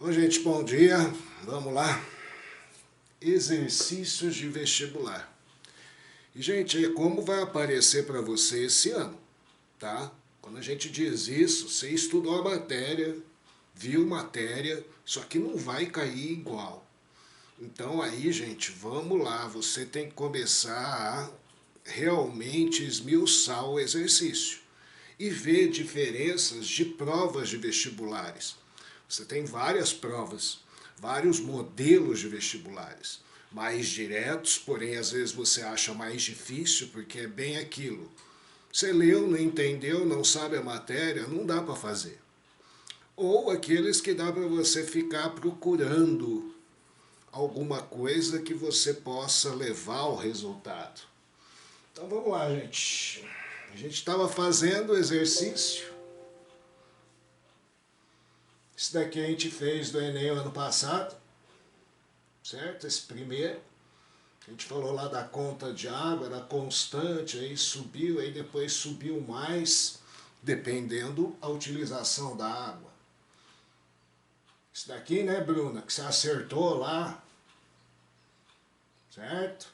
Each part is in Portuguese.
Bom, gente, bom dia. Vamos lá. Exercícios de vestibular. E, gente, é como vai aparecer para você esse ano, tá? Quando a gente diz isso, você estudou a matéria, viu matéria, só que não vai cair igual. Então aí, gente, vamos lá. Você tem que começar a realmente esmiuçar o exercício e ver diferenças de provas de vestibulares. Você tem várias provas, vários modelos de vestibulares, mais diretos, porém às vezes você acha mais difícil porque é bem aquilo. Você leu, não entendeu, não sabe a matéria, não dá para fazer. Ou aqueles que dá para você ficar procurando alguma coisa que você possa levar ao resultado. Então vamos lá, gente. A gente estava fazendo exercício. Esse daqui a gente fez do Enem ano passado, certo? Esse primeiro. A gente falou lá da conta de água, da constante, aí subiu, aí depois subiu mais, dependendo a utilização da água. Isso daqui, né, Bruna, que você acertou lá, certo?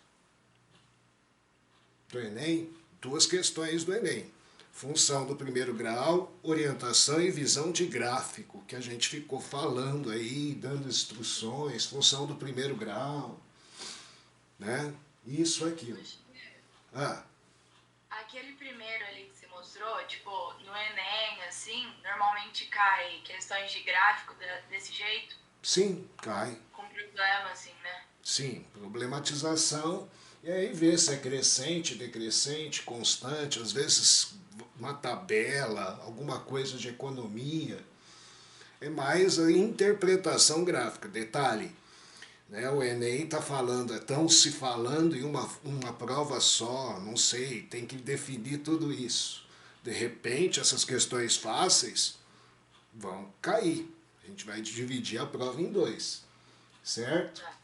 Do Enem, duas questões do Enem. Função do primeiro grau, orientação e visão de gráfico, que a gente ficou falando aí, dando instruções, função do primeiro grau, né? Isso, aquilo. Ah, Aquele primeiro ali que você mostrou, tipo, no Enem, assim, normalmente cai questões de gráfico desse jeito, sim, cai. com problema, assim, né? Sim, problematização. E aí vê se é crescente, decrescente, constante, às vezes uma tabela, alguma coisa de economia. É mais a interpretação gráfica. Detalhe, né, o Enem está falando, estão se falando em uma prova só, não sei, tem que definir tudo isso. De repente, essas questões fáceis vão cair. A gente vai dividir a prova em dois, certo? Tá,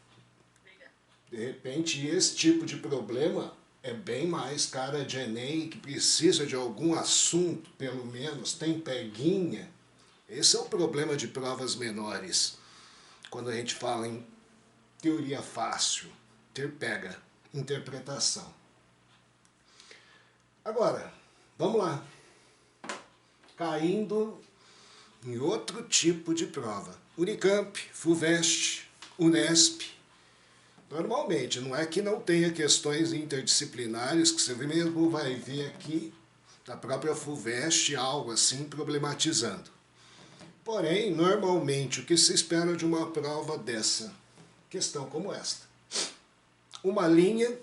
obrigada. De repente, esse tipo de problema é bem mais cara de Enem, que precisa de algum assunto, pelo menos, tem peguinha. Esse é o problema de provas menores. Quando a gente fala em teoria fácil, ter pega, interpretação. Agora, vamos lá. Caindo em outro tipo de prova. Unicamp, FUVEST, Unesp. Normalmente, não é que não tenha questões interdisciplinares, que você mesmo vai ver aqui na própria FUVEST algo assim problematizando. Porém, normalmente, o que se espera de uma prova dessa? Questão como esta. Uma linha,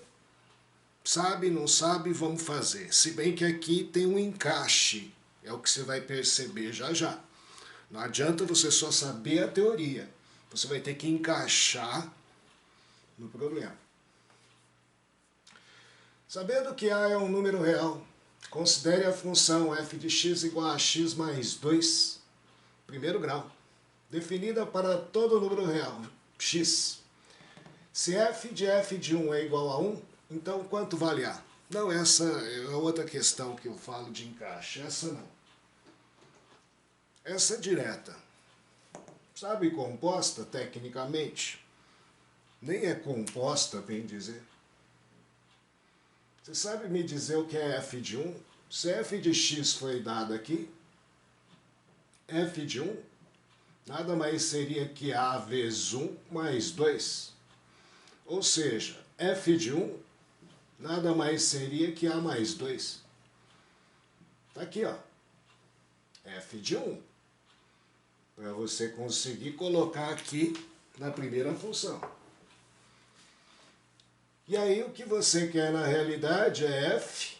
sabe, não sabe, vamos fazer. Se bem que aqui tem um encaixe, é o que você vai perceber já já. Não adianta você só saber a teoria, você vai ter que encaixar no problema. Sabendo que A é um número real, considere a função f de x igual a x mais 2, primeiro grau, definida para todo número real, x. Se f de 1 é igual a 1, então quanto vale A? Não, essa é outra questão que eu falo de encaixe, essa não. Essa é direta. Sabe composta, tecnicamente? Nem é composta, bem dizer. Você sabe me dizer o que é f de 1? Se f de x foi dado aqui, f de 1 nada mais seria que a vezes 1 mais 2. Ou seja, f de 1 nada mais seria que a mais 2. Está aqui, ó. F de 1. Para você conseguir colocar aqui na primeira função. E aí o que você quer na realidade é f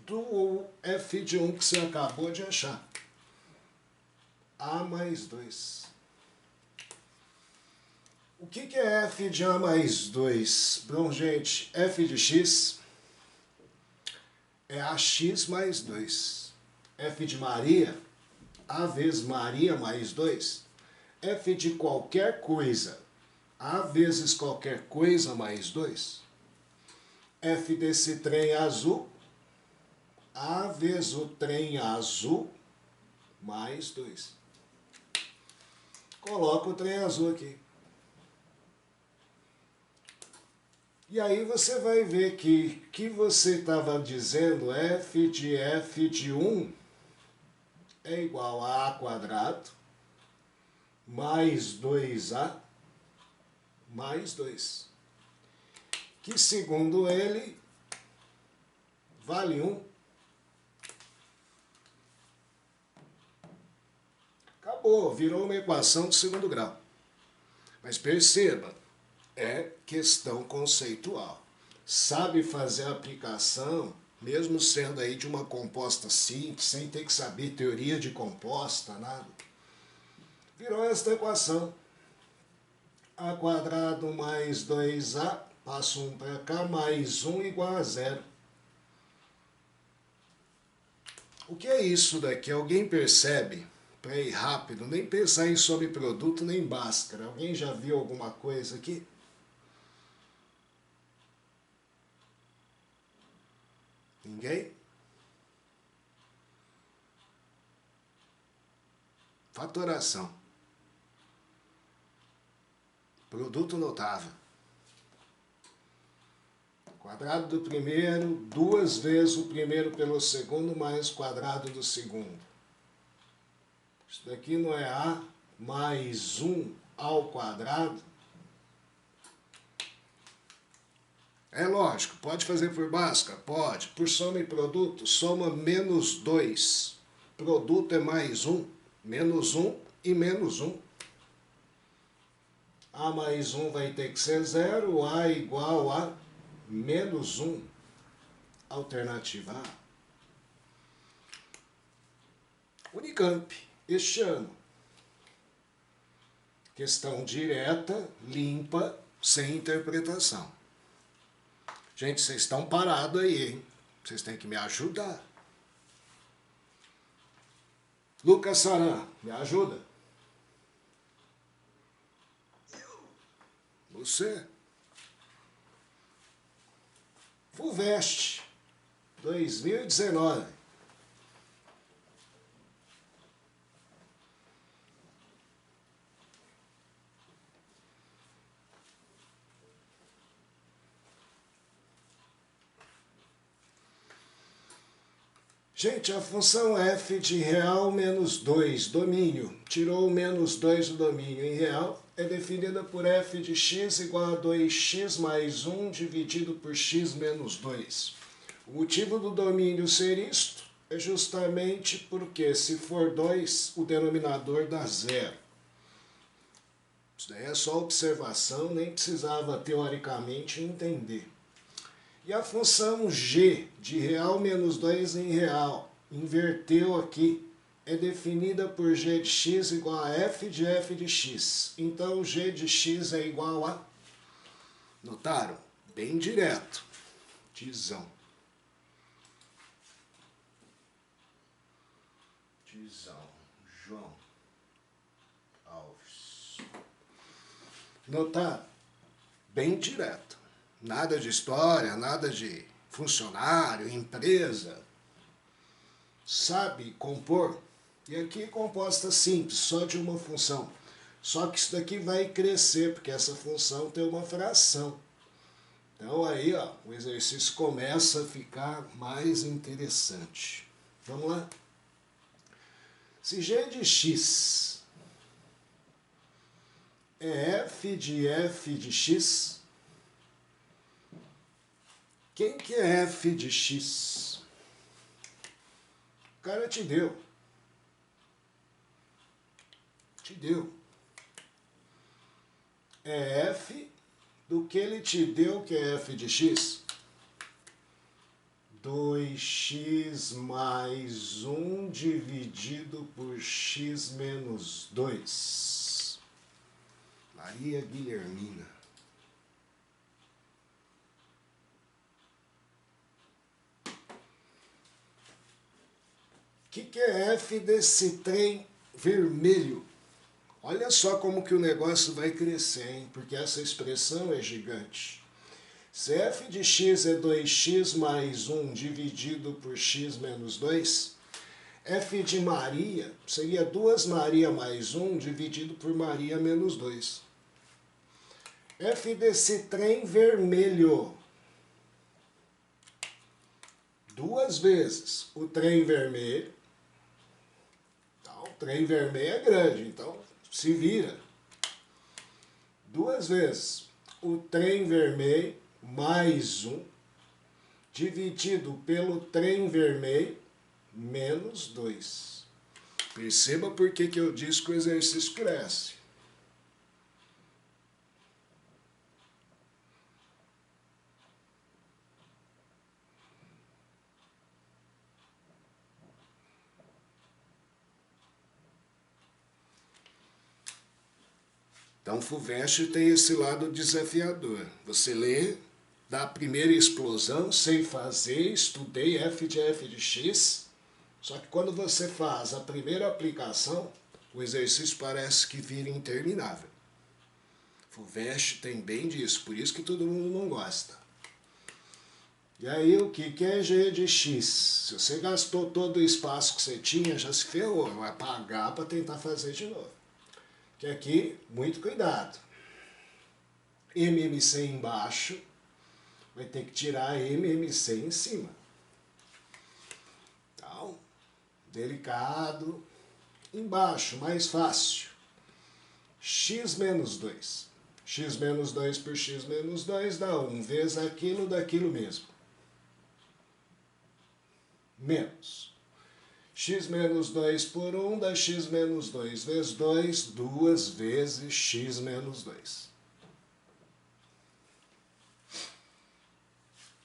do f de 1 que você acabou de achar. A mais 2. O que é f de A mais 2? Bom, gente, f de x é ax mais 2. F de Maria, A vezes Maria mais 2. F de qualquer coisa, A vezes qualquer coisa mais 2. F desse trem azul, A vezes o trem azul mais 2. coloca o trem azul aqui. E aí você vai ver que você estava dizendo f de 1 é igual a quadrado mais 2a mais 2. Que segundo ele vale 1. Acabou, virou uma equação de segundo grau. Mas perceba, é questão conceitual. Sabe fazer a aplicação, mesmo sendo aí de uma composta simples, sem ter que saber teoria de composta, nada. Virou esta equação. A quadrado mais 2a, passo 1 para cá, mais 1 igual a 0. O que é isso daqui? Alguém percebe? Para ir rápido, nem pensar em sobreproduto nem Bhaskara. Alguém já viu alguma coisa aqui? Ninguém? Fatoração. Produto notável. Quadrado do primeiro, 2 vezes o primeiro pelo segundo, mais o quadrado do segundo. Isso daqui não é A mais 1 ao quadrado? É lógico, pode fazer por Bhaskara? Pode. Por soma e produto, soma menos 2. Produto é mais 1. Menos 1 e menos 1. A mais 1 vai ter que ser 0. A igual a menos 1. Alternativa A. Unicamp, este ano. Questão direta, limpa, sem interpretação. Gente, vocês estão parados aí, hein? Vocês têm que me ajudar. Lucas Saran, me ajuda. Você. FUVEST, 2019. Gente, a função f de real menos 2, domínio, tirou o menos 2 do domínio em real, é definida por f de x igual a 2x mais 1 dividido por x menos 2. O motivo do domínio ser isto é justamente porque, se for 2, o denominador dá 0. Isso daí é só observação, nem precisava teoricamente entender. E a função g de real menos 2 em real, inverteu aqui, é definida por g de x igual a f de x. Então, g de x é igual a... Notaram? Bem direto. Tizão. João Alves. Notaram? Bem direto. Nada de história, nada de funcionário, empresa. Sabe compor? E aqui é composta simples, só de uma função. Só que isso daqui vai crescer, porque essa função tem uma fração. Então aí, ó, o exercício começa a ficar mais interessante. Vamos lá? Se g de x é f de x, quem que é f de x? O cara te deu. Te deu. É f do que ele te deu, que é f de x. 2x mais 1 dividido por x menos 2. Maria Guilhermina. O que é f desse trem vermelho? Olha só como que o negócio vai crescer, hein? Porque essa expressão é gigante. Se f de x é 2x mais 1 dividido por x menos 2, F de Maria seria 2 Maria mais 1 dividido por Maria menos 2. F desse trem vermelho. 2 vezes o trem vermelho. Então, o trem vermelho é grande, então se vira. 2 vezes o trem vermelho mais 1 dividido pelo trem vermelho menos 2. Perceba por que eu disse que o exercício cresce. Então, FUVEST tem esse lado desafiador. Você lê, dá a primeira explosão, sei fazer, estudei F de X, só que quando você faz a primeira aplicação, o exercício parece que vira interminável. FUVEST tem bem disso, por isso que todo mundo não gosta. E aí, o que é G de X? Se você gastou todo o espaço que você tinha, já se ferrou, vai pagar para tentar fazer de novo. Que aqui, muito cuidado. MMC embaixo, vai ter que tirar MMC em cima. Então, delicado. Embaixo, mais fácil. X menos 2. X menos 2 por X menos 2 dá 1 vezes aquilo daquilo mesmo. Menos. X menos 2 por 1 dá X menos 2 vezes 2, 2 vezes X menos 2.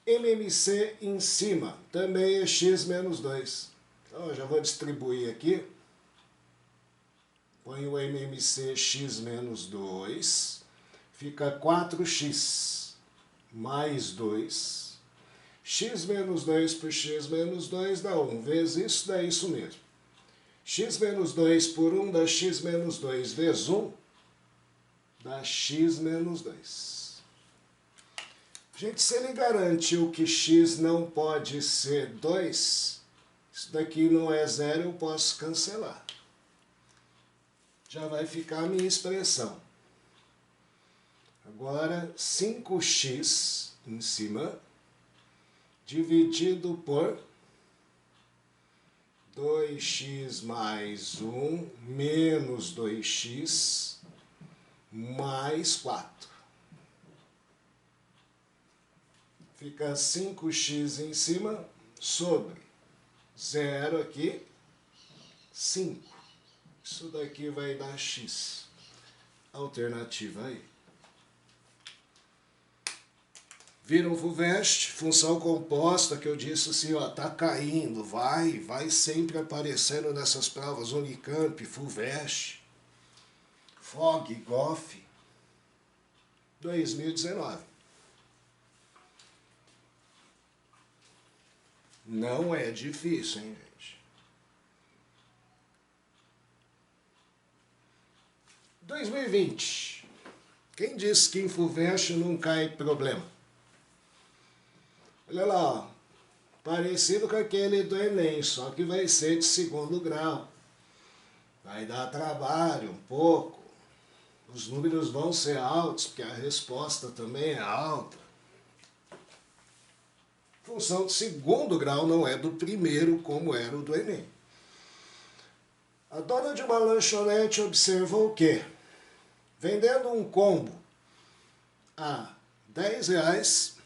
MMC em cima também é X menos 2. Então eu já vou distribuir aqui. Põe o MMC X menos 2. Fica 4x mais 2. X menos 2 por X menos 2 dá 1 vezes isso, dá isso mesmo. X menos 2 por 1 dá X menos 2 vezes 1, dá X menos 2. Gente, se ele garantiu que X não pode ser 2, isso daqui não é zero, eu posso cancelar. Já vai ficar a minha expressão. Agora, 5x em cima, dividido por 2x mais 1 menos 2x mais 4. Fica 5x em cima sobre 0 aqui, 5. Isso daqui vai dar x. Alternativa aí. Viram FUVEST? Função composta que eu disse assim, ó, tá caindo, vai sempre aparecendo nessas provas Unicamp, FUVEST, FOG, GOF, 2019. Não é difícil, hein, gente? 2020. Quem disse que em FUVEST não cai problema? Olha lá, ó, parecido com aquele do Enem, só que vai ser de 2º grau. Vai dar trabalho um pouco. Os números vão ser altos, porque a resposta também é alta. Função de 2º grau não é do 1º, como era o do Enem. A dona de uma lanchonete observou que, vendendo um combo a R$10,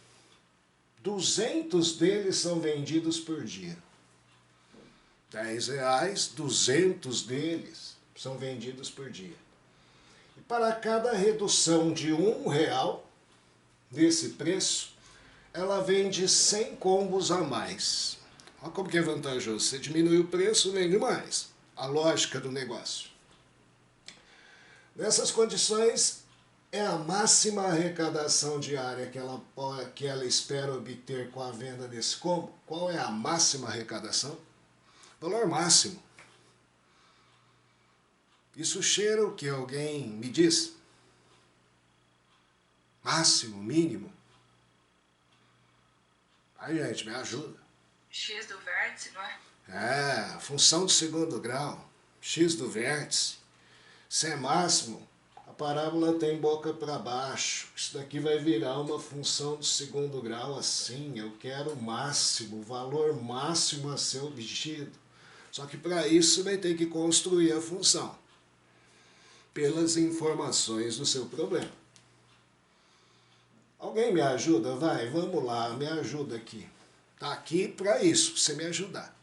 200 deles são vendidos por dia. R$10, 200 deles são vendidos por dia. E para cada redução de R$1 nesse preço, ela vende 100 combos a mais. Olha como que é vantajoso. Você diminui o preço, vende mais. A lógica do negócio. Nessas condições, é a máxima arrecadação diária que ela espera obter com a venda desse combo. Qual é a máxima arrecadação? Valor máximo. Isso cheira o que? Alguém me diz? Máximo, mínimo? Ai, gente, me ajuda. X do vértice, não é? É, função do segundo grau, x do vértice. Se é máximo, a parábola tem boca para baixo. Isso daqui vai virar uma função do segundo grau assim. Eu quero o máximo, o valor máximo a ser obtido. Só que para isso você vai ter que construir a função pelas informações do seu problema. Alguém me ajuda? Vai, vamos lá, me ajuda aqui. Está aqui para isso, para você me ajudar.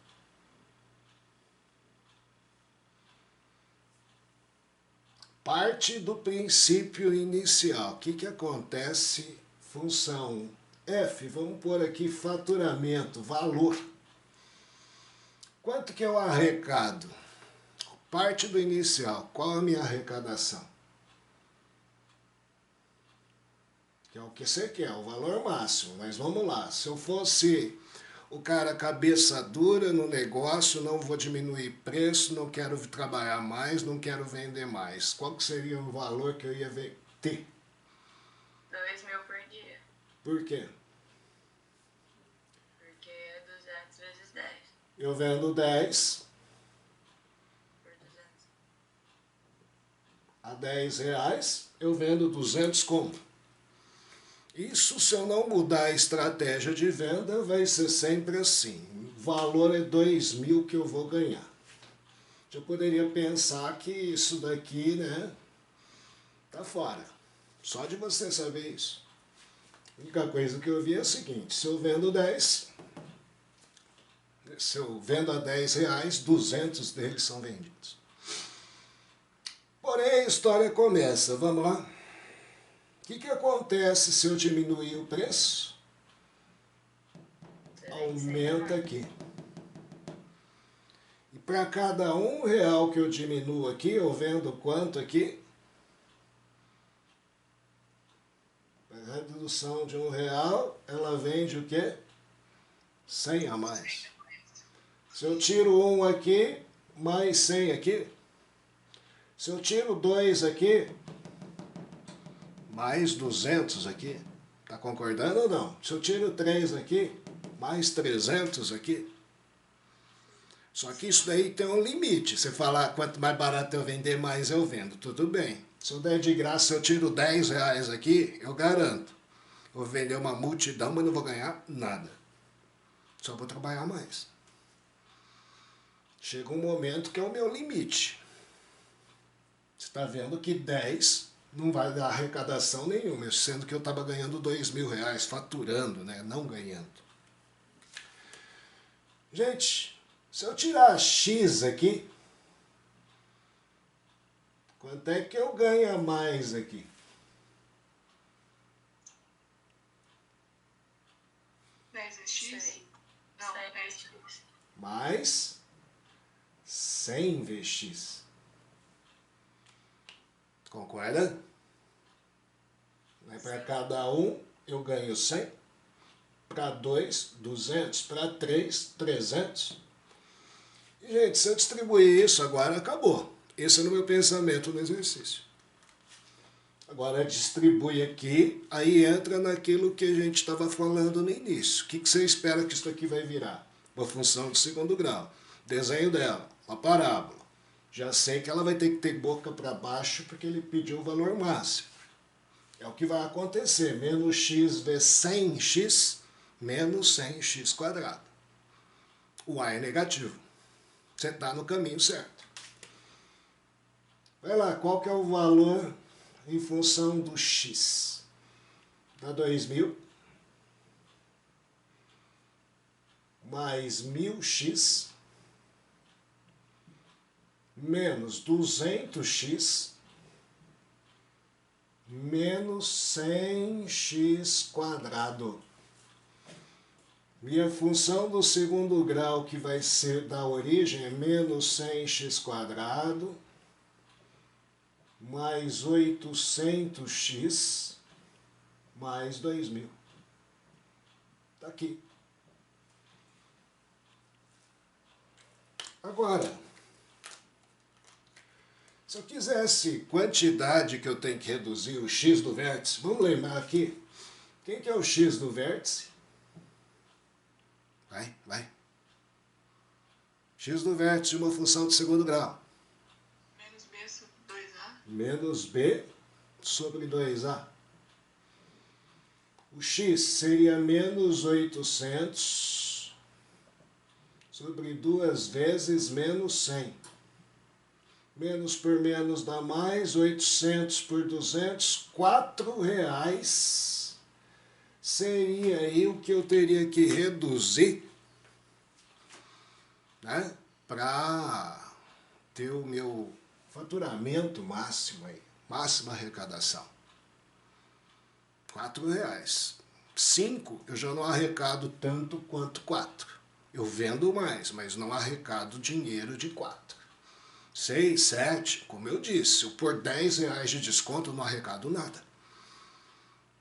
Parte do princípio inicial. O que acontece? Função F, vamos pôr aqui faturamento, valor. Quanto que eu arrecado? Parte do inicial. Qual a minha arrecadação? Que é o que você quer, o valor máximo. Mas vamos lá. Se eu fosse o cara cabeça dura no negócio, não vou diminuir preço, não quero trabalhar mais, não quero vender mais. Qual que seria o valor que eu ia ter? 2.000 por dia. Por quê? Porque é 200 vezes 10. Eu vendo 10 Por 200. a 10 reais, eu vendo 200 como? Isso, se eu não mudar a estratégia de venda, vai ser sempre assim. O valor é 2.000 que eu vou ganhar. Eu poderia pensar que isso daqui, né, tá fora. Só de você saber isso. A única coisa que eu vi é o seguinte, se eu vendo 10, se eu vendo a 10 reais, 200 deles são vendidos. Porém, a história começa, vamos lá? O que acontece se eu diminuir o preço? Aumenta aqui. E para cada R$1 que eu diminuo aqui, eu vendo quanto aqui? A redução de R$1, ela vende o quê? 100 a mais. Se eu tiro 1 aqui, mais 100 aqui. Se eu tiro 2 aqui, mais 200 aqui. Tá concordando ou não? Se eu tiro 3 aqui, mais 300 aqui. Só que isso daí tem um limite. Você falar quanto mais barato eu vender, mais eu vendo. Tudo bem. Se eu der de graça, se eu tiro 10 reais aqui, eu garanto. Eu vou vender uma multidão, mas não vou ganhar nada. Só vou trabalhar mais. Chega um momento que é o meu limite. Você está vendo que 10 não vai dar arrecadação nenhuma, sendo que eu estava ganhando R$2.000, faturando, né? Não ganhando. Gente, se eu tirar X aqui, quanto é que eu ganho a mais aqui? X? Não, 10x. Mais 100 VX. Concorda? Para cada eu ganho 100. Para 2, 200. Para 3, 300. E, gente, se eu distribuir isso agora, acabou. Esse é o meu pensamento no exercício. Agora distribui aqui, aí entra naquilo que a gente estava falando no início. O que você espera que isso aqui vai virar? Uma função de segundo grau. Desenho dela, uma parábola. Já sei que ela vai ter que ter boca para baixo porque ele pediu o valor máximo. É o que vai acontecer. Menos x vezes 100x, menos 100x quadrado. O a é negativo. Você está no caminho certo. Vai lá, qual que é o valor em função do x? Dá 2.000 mais 1.000x menos 200x menos 100x quadrado. Minha função do segundo grau que vai ser da origem é menos 100x quadrado mais 800x mais 2.000. Está aqui. Agora, se eu quisesse quantidade que eu tenho que reduzir, o x do vértice, vamos lembrar aqui, quem que é o x do vértice? Vai. x do vértice de uma função de segundo grau. Menos b sobre 2a. Menos b sobre 2a. O x seria menos 800 sobre 2 vezes menos 100. Menos por menos dá mais, 800 por 200, R$4. Seria aí o que eu teria que reduzir, né, para ter o meu faturamento máximo aí, máxima arrecadação. R$4. 5 eu já não arrecado tanto quanto 4. Eu vendo mais, mas não arrecado dinheiro de 4. 6, 7, como eu disse, se eu pôr R$10 de desconto, eu não arrecado nada.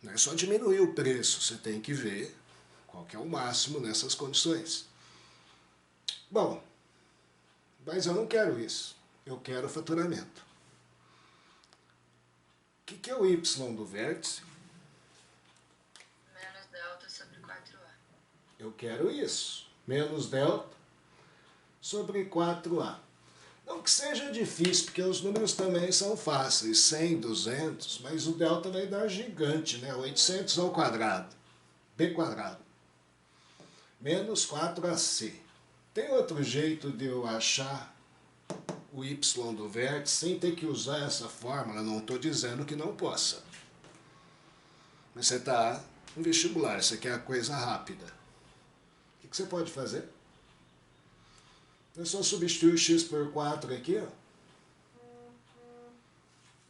Não é só diminuir o preço, você tem que ver qual que é o máximo nessas condições. Bom, mas eu não quero isso, eu quero faturamento. O que é o y do vértice? Menos delta sobre 4a. Eu quero isso, menos delta sobre 4a. Não que seja difícil, porque os números também são fáceis, 100, 200, mas o delta vai dar gigante, né? 800 ao quadrado, b quadrado, menos 4ac. Tem outro jeito de eu achar o y do vértice sem ter que usar essa fórmula? Não estou dizendo que não possa. Mas você está no vestibular, você quer a coisa rápida. O que você pode fazer? É só substituir o x por 4 aqui, ó.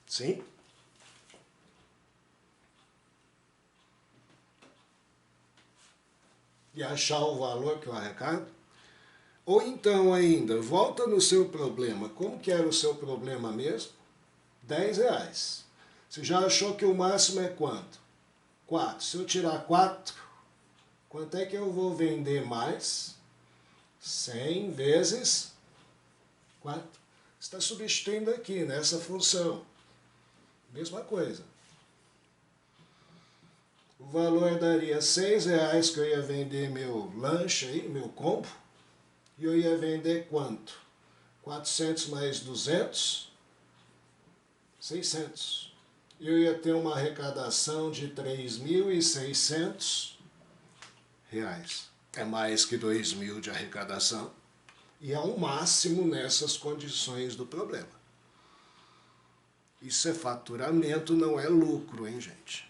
Sim? E achar o valor que eu arrecado. Ou então ainda, volta no seu problema. Como que era o seu problema mesmo? R$10. Você já achou que o máximo é quanto? 4. Se eu tirar 4, quanto é que eu vou vender mais? 100 vezes 4. Você está substituindo aqui nessa função. Mesma coisa. O valor daria R$6 que eu ia vender meu lanche aí, meu combo. E eu ia vender quanto? 400 mais 200? 600. E eu ia ter uma arrecadação de R$3.600. É mais que 2.000 de arrecadação. E é um máximo nessas condições do problema. Isso é faturamento, não é lucro, hein, gente?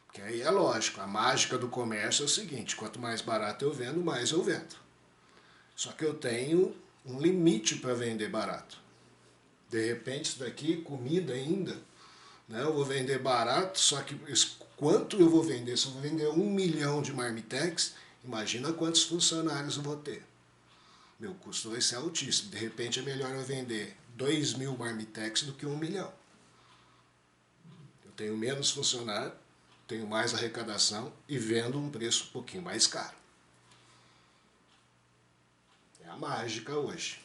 Porque aí é lógico, a mágica do comércio é o seguinte, quanto mais barato eu vendo, mais eu vendo. Só que eu tenho um limite para vender barato. De repente, isso daqui, comida ainda, né? Eu vou vender barato, só que quanto eu vou vender? Se eu vou vender 1 milhão de marmitex, imagina quantos funcionários eu vou ter. Meu custo vai ser altíssimo. De repente é melhor eu vender 2.000 marmitex do que 1 milhão. Eu tenho menos funcionário, tenho mais arrecadação e vendo um preço um pouquinho mais caro. É a mágica hoje.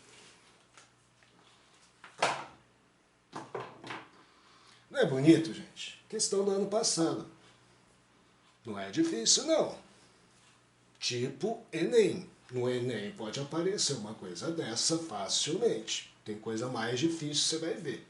Não é bonito, gente? Questão do ano passado. Não é difícil, não. Tipo Enem. No Enem pode aparecer uma coisa dessa facilmente. Tem coisa mais difícil, você vai ver.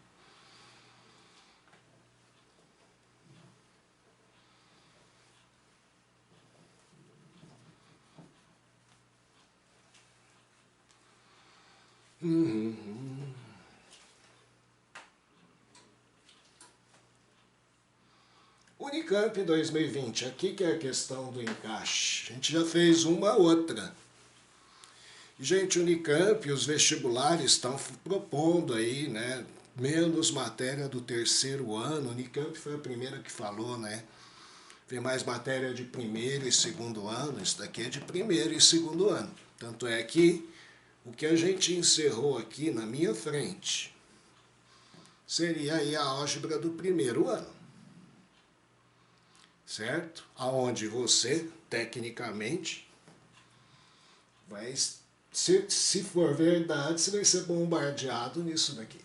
Unicamp 2020, aqui que é a questão do encaixe. A gente já fez uma outra. E, gente, Unicamp, os vestibulares estão propondo aí, né, menos matéria do terceiro ano. Unicamp foi a primeira que falou, né? Vem mais matéria de primeiro e segundo ano. Isso daqui é de primeiro e segundo ano. Tanto é que o que a gente encerrou aqui na minha frente seria aí a álgebra do primeiro ano. Certo? Aonde você, tecnicamente, vai, se for verdade, você vai ser bombardeado nisso daqui.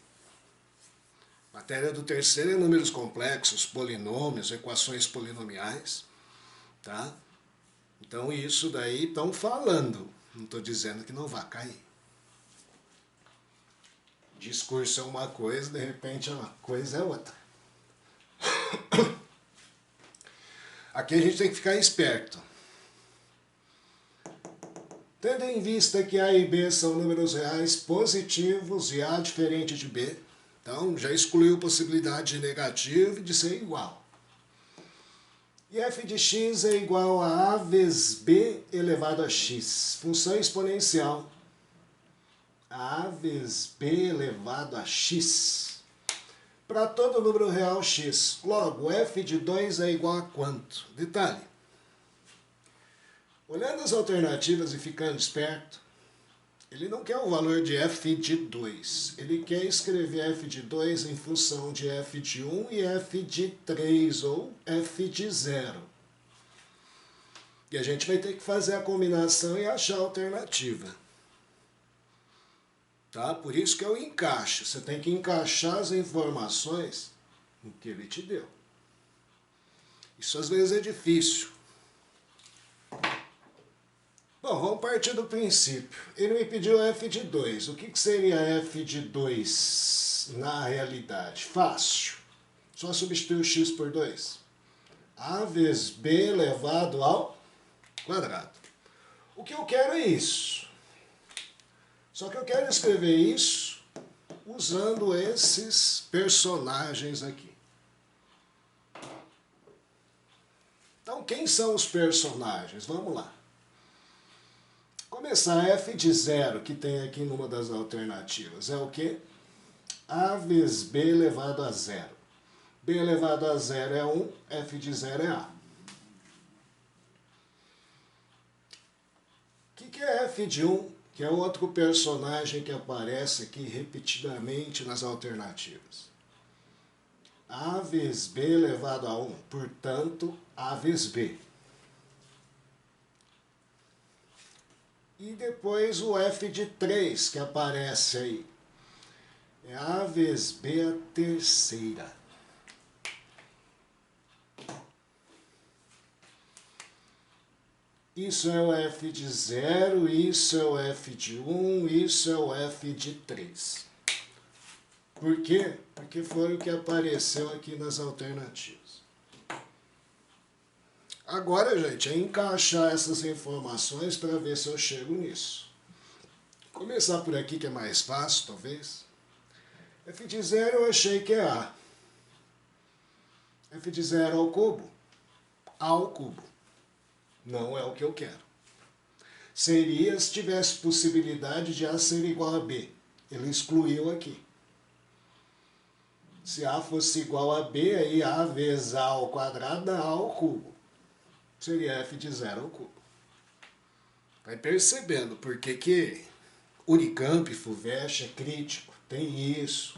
Matéria do terceiro é números complexos, polinômios, equações polinomiais, tá? Então isso daí estão falando Não estou dizendo que não vai cair. Discurso é uma coisa, de repente a coisa é outra. Aqui a gente tem que ficar esperto. Tendo em vista que A e B são números reais positivos e A diferente de B, então já excluiu a possibilidade de negativo e de ser igual. E f de x é igual a vezes b elevado a x. Função exponencial. A vezes b elevado a x. Para todo número real x. Logo, f de 2 é igual a quanto? Detalhe. Olhando as alternativas e ficando esperto, ele não quer o valor de f de 2. Ele quer escrever f de 2 em função de f de 1 e f de 3, ou f de 0. E a gente vai ter que fazer a combinação e achar a alternativa. Tá? Por isso que é o encaixe. Você tem que encaixar as informações no que ele te deu. Isso às vezes é difícil. Bom, vamos partir do princípio. Ele me pediu f de 2. O que seria f de 2 na realidade? Fácil. Só substituir o x por 2. A vezes b elevado ao quadrado. O que eu quero é isso. Só que eu quero escrever isso usando esses personagens aqui. Então, quem são os personagens? Vamos lá. Começar f de 0, que tem aqui numa das alternativas, é o quê? A vezes b elevado a 0. b elevado a 0 é 1, f de 0 é a. O que é f de 1? Que é outro personagem que aparece aqui repetidamente nas alternativas. A vezes b elevado a 1, portanto, a vezes b. E depois o f de 3, que aparece aí. É a vezes b a terceira. Isso é o f de 0, isso é o f de 1, isso é o f de 3. Por quê? Porque foi o que apareceu aqui nas alternativas. Agora, gente, é encaixar essas informações para ver se eu chego nisso. Vou começar por aqui, que é mais fácil, talvez. F de 0 eu achei que é A. F de 0 ao cubo? A ao cubo. Não é o que eu quero. Seria se tivesse possibilidade de A ser igual a B. Ele excluiu aqui. Se A fosse igual a B, aí A vezes A ao quadrado dá A ao cubo. Seria f de 0 ao cubo. Vai percebendo por que Unicamp, FUVEST é crítico. Tem isso.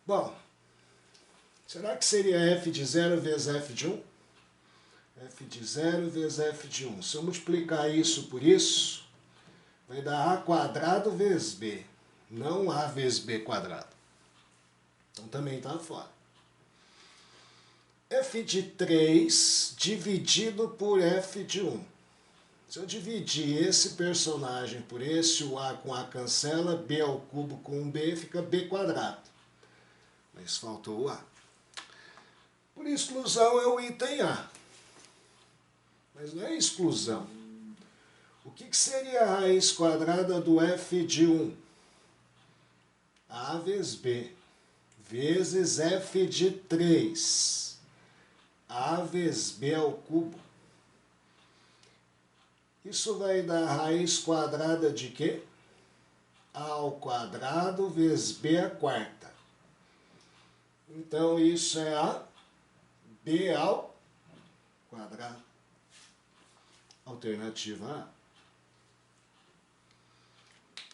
Bom, será que seria f de 0 vezes f de 1? F de 0 vezes f de 1. Se eu multiplicar isso por isso, vai dar a quadrado vezes b. Não a vezes b quadrado. Então também está fora. F de 3 dividido por f de 1. Se eu dividir esse personagem por esse, o a com a cancela, b ao cubo com b, fica b quadrado. Mas faltou o a. Por exclusão é o item A. Mas não é exclusão. O que seria a raiz quadrada do f de 1? A vezes b, vezes f de 3. A vezes b ao cubo. Isso vai dar raiz quadrada de quê? A ao quadrado vezes b à quarta. Então, isso é a b ao quadrado. Alternativa A.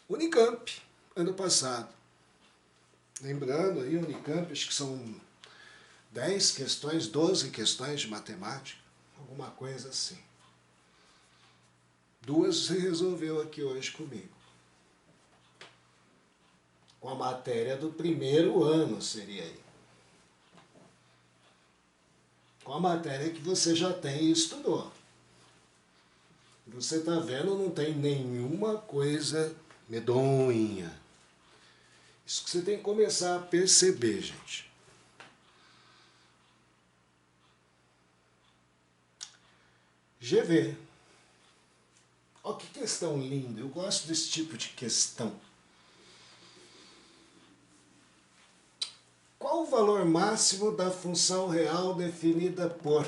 Unicamp, ano passado. Lembrando aí, Unicamp, acho que são 10 questões, 12 questões de matemática, alguma coisa assim. 2 você resolveu aqui hoje comigo. Com a matéria do primeiro ano seria aí. Com a matéria que você já tem e estudou. Você está vendo, não tem nenhuma coisa medonha. Isso que você tem que começar a perceber, gente. GV. Olha que questão linda. Eu gosto desse tipo de questão. Qual o valor máximo da função real definida por?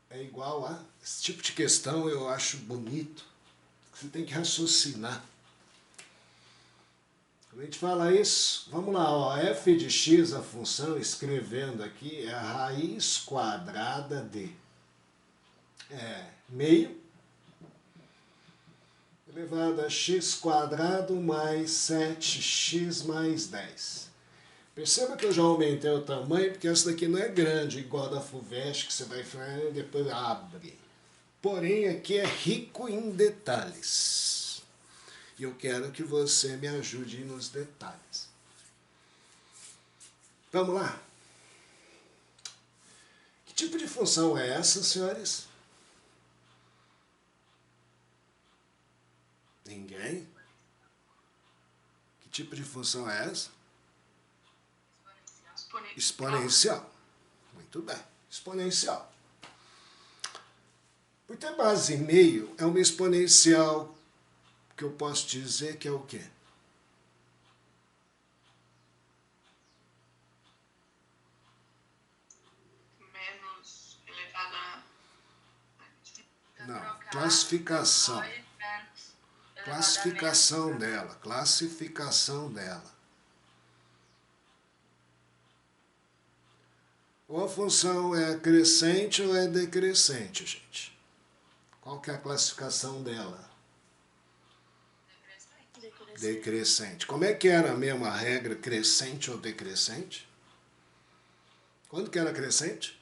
É igual a... Esse tipo de questão eu acho bonito. Você tem que raciocinar. Quando a gente fala isso, vamos lá, ó, f de x, a função, escrevendo aqui, é a raiz quadrada de meio elevado a x quadrado mais 7x mais 10. Perceba que eu já aumentei o tamanho, porque essa daqui não é grande, igual a da FUVEST, que você vai falar e depois abre. Porém, aqui é rico em detalhes. E eu quero que você me ajude nos detalhes. Vamos lá? Que tipo de função é essa, senhores? Ninguém? Que tipo de função é essa? Exponencial. Muito bem. Exponencial. Por ter base em meio, é uma exponencial que eu posso dizer que é o quê? Menos elevado a... Não, classificação. Classificação dela. Classificação dela. Ou a função é crescente ou é decrescente, gente? Qual que é a classificação dela? Decrescente. Como é que era mesmo a regra crescente ou decrescente? Quando que era crescente?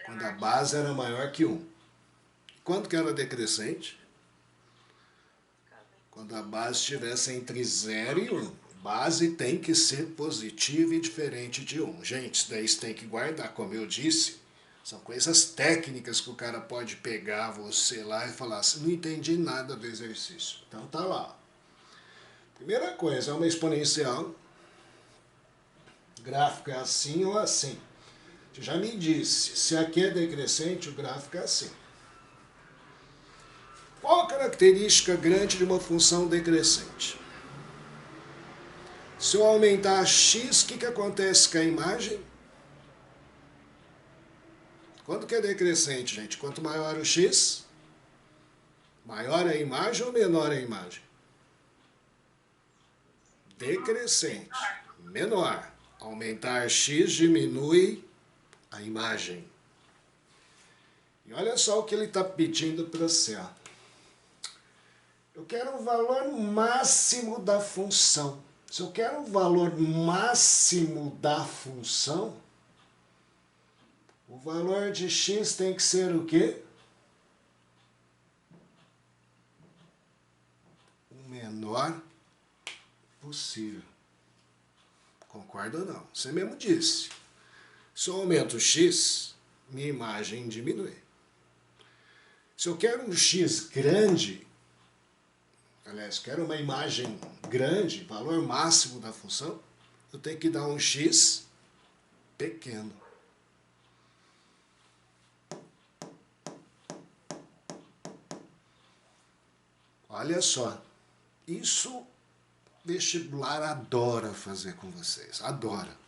Quando a base era maior que 1. Quando que era decrescente? Quando a base estivesse entre 0 e 1. Base tem que ser positiva e diferente de 1. Gente, isso daí você tem que guardar. Como eu disse, são coisas técnicas que o cara pode pegar você lá e falar assim, não entendi nada do exercício. Então tá lá. Primeira coisa, é uma exponencial. O gráfico é assim ou assim. Você já me disse, se aqui é decrescente, o gráfico é assim. Qual a característica grande de uma função decrescente? Se eu aumentar x, o que acontece com a imagem? Quando que é decrescente, gente? Quanto maior o x, maior é a imagem ou menor é a imagem? Decrescente. Menor. Aumentar x diminui a imagem. E olha só o que ele está pedindo para você. Eu quero o valor máximo da função. Se eu quero o valor máximo da função, o valor de x tem que ser o quê? O menor possível. Concorda ou não? Você mesmo disse. Se eu aumento o x, minha imagem diminui. Se eu quero um x grande, aliás, quero uma imagem grande, valor máximo da função, eu tenho que dar um x pequeno. Olha só, isso vestibular adora fazer com vocês, adora.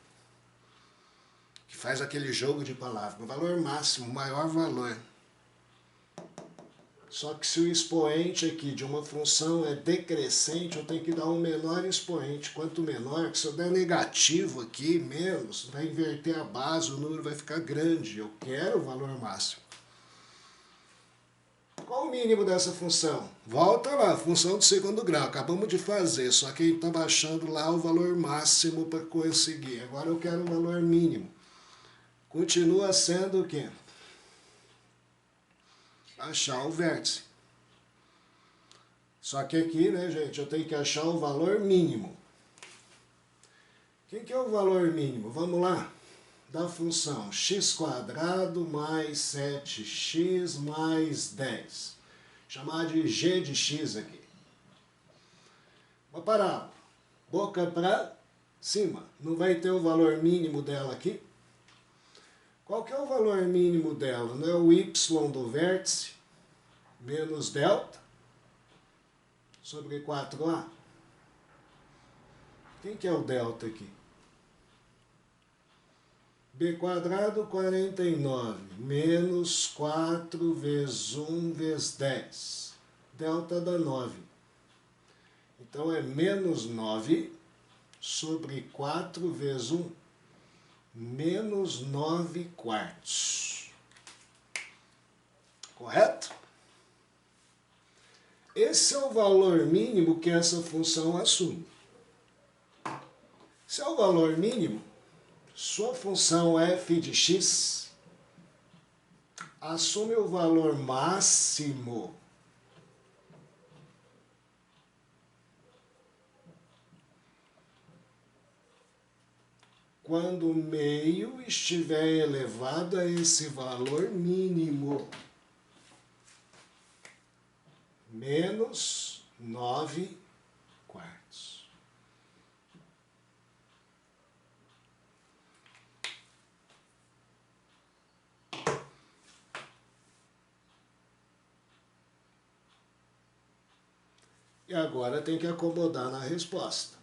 Que faz aquele jogo de palavras, o valor máximo, o maior valor. Só que se o expoente aqui de uma função é decrescente, eu tenho que dar um menor expoente. Quanto menor, que se eu der negativo aqui, menos, vai inverter a base, o número vai ficar grande. Eu quero o valor máximo. Qual o mínimo dessa função? Volta lá, função do segundo grau. Acabamos de fazer, só que a gente está baixando lá o valor máximo para conseguir. Agora eu quero o valor mínimo. Continua sendo o quê? Achar o vértice. Só que aqui, né, gente, eu tenho que achar o valor mínimo. O que é o valor mínimo? Vamos lá. da função x² mais 7x mais 10. Chamar de g de x aqui. Uma parábola. Boca para cima. Não vai ter o valor mínimo dela aqui? Qual que é o valor mínimo dela? Não é o y do vértice menos delta sobre 4a? Quem que é o delta aqui? b² 49 menos 4 vezes 1 vezes 10. Delta dá 9. Então é menos 9 sobre 4 vezes 1. Menos 9/4. Correto? Esse é o valor mínimo que essa função assume. Se é o valor mínimo, sua função f de x assume o valor máximo quando o meio estiver elevado a esse valor mínimo, menos 9/4. E agora tem que acomodar na resposta.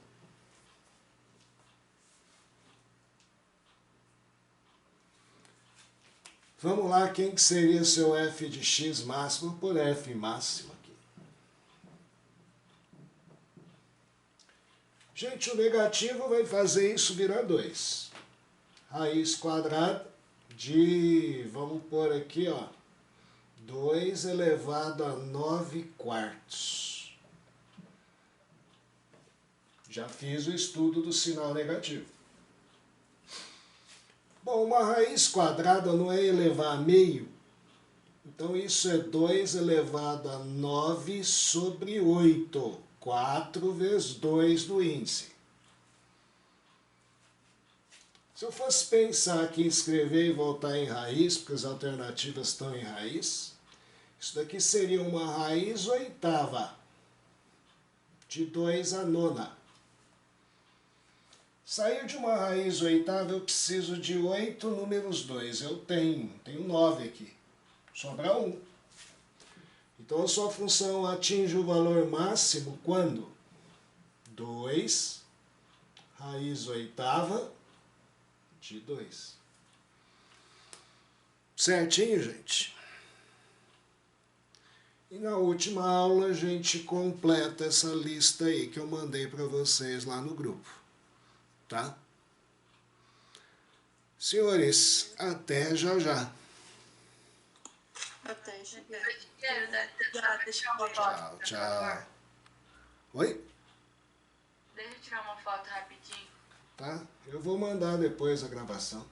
Vamos lá, quem que seria seu f de x máximo por f máximo aqui? Gente, o negativo vai fazer isso virar 2. Raiz quadrada de, vamos pôr aqui, ó, 2 elevado a 9/4. Já fiz o estudo do sinal negativo. Bom, uma raiz quadrada não é elevar a meio. Então isso é 2 elevado a 9 sobre 8. 4 vezes 2 do índice. Se eu fosse pensar aqui em escrever e voltar em raiz, porque as alternativas estão em raiz, isso daqui seria uma raiz oitava de 2 a nona. Saiu de uma raiz oitava, eu preciso de 8 números 2. Eu tenho 9 aqui. Sobra 1. Então a sua função atinge o valor máximo quando? 2, raiz oitava de 2. Certinho, gente? E na última aula a gente completa essa lista aí que eu mandei para vocês lá no grupo. Tá? Senhores, até já já. Até já. Tchau, tchau. Oi? Deixa eu tirar uma foto rapidinho. Tá? Eu vou mandar depois a gravação.